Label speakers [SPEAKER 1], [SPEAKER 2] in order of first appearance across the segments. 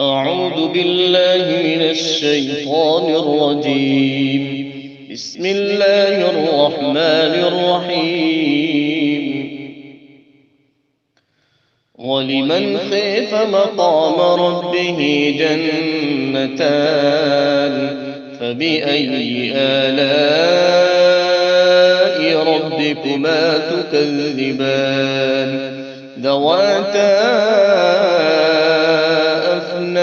[SPEAKER 1] أعوذ بالله من الشيطان الرجيم. بسم الله الرحمن الرحيم. ولمن خيف مقام ربه جنتان فبأي آلاء ربكما تكذبان ذواتا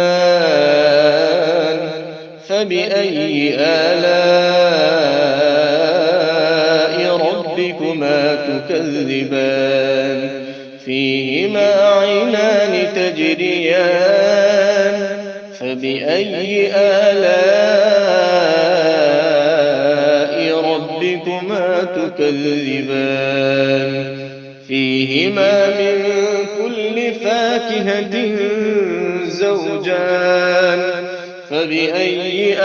[SPEAKER 1] أفنان فبأي آلاء ربكما تكذبان فيهما عينان تجريان فبأي آلاء ربكما تكذبان فيهما من كل فاكهة زوجان فبأي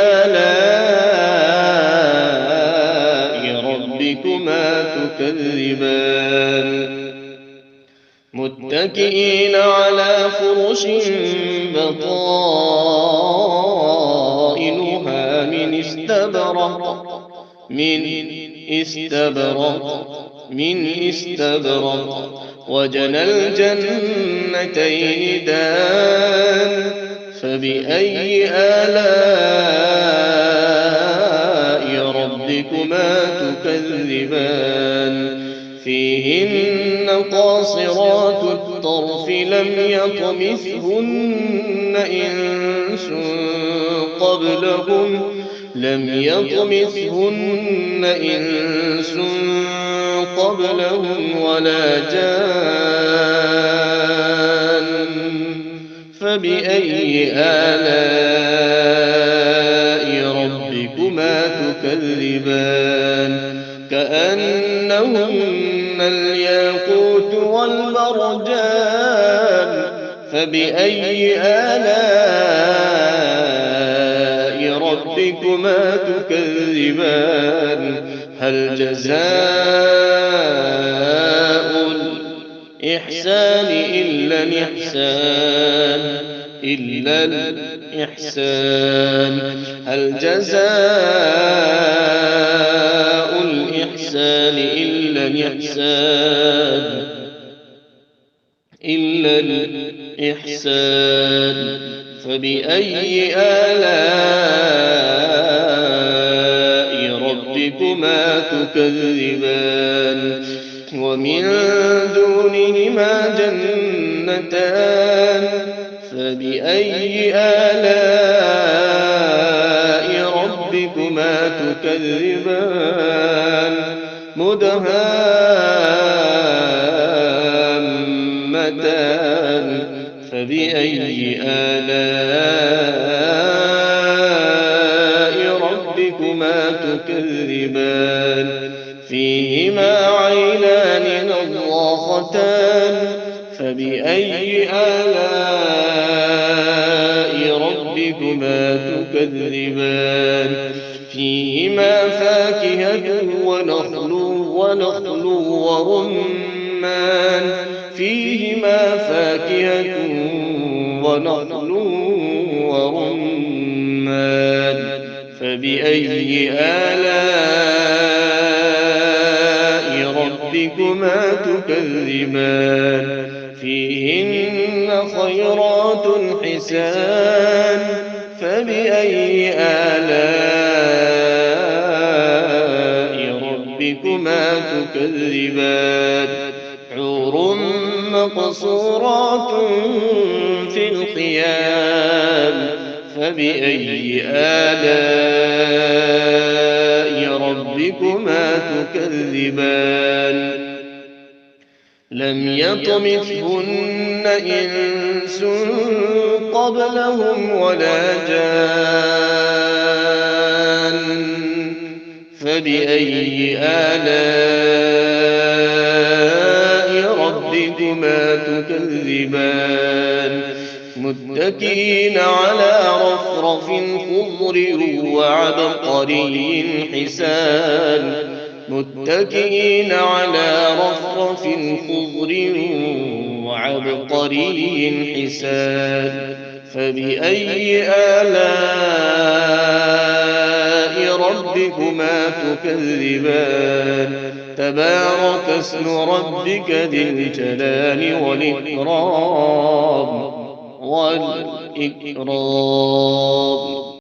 [SPEAKER 1] آلاء ربكما تكذبان متكئين على فرش بطائنها من استبرق وجنى الجنتين دان فبأي آلاء ربكما تكذبان فيهن قاصرات الطرف لم يطمثهن إنس قبلهم ولا جان فبأي آلاء ربكما تكذبان كأنهن الياقوت والمرجان فبأي آلاء ربكما تكذبان هل جزاء الإحسان إلا الإحسان هل جزاء الإحسان إلا الإحسان فبأي آلاء ربكما تكذبان ومن دونهما جنتان فبأي آلاء ربكما تكذبان مدهامتان فبأي آلاء ربكما تكذبان فيهما عينان نضاختان فبأي آلاء ربكما تكذبان فيهما فاكهة ونخل ورمان فيهما فاكهة ونخل ورمان فبأي آلاء ربكما تكذبان فيهن خيرات حسان فبأي آلاء ربكما تكذبان حور مقصورات في الخيام فبأي آلاء ربكما تكذبان لم يطمثهن إنس قبلهم ولا جان فبأي آلاء ربكما تكذبان متكئين على رفرف خضر وعبقري حسان متكئين على رفرف خضر وعبقري حسان فبأي آلاء ربكما تكذبان تبارك اسم ربك ذي الجلال والإكرام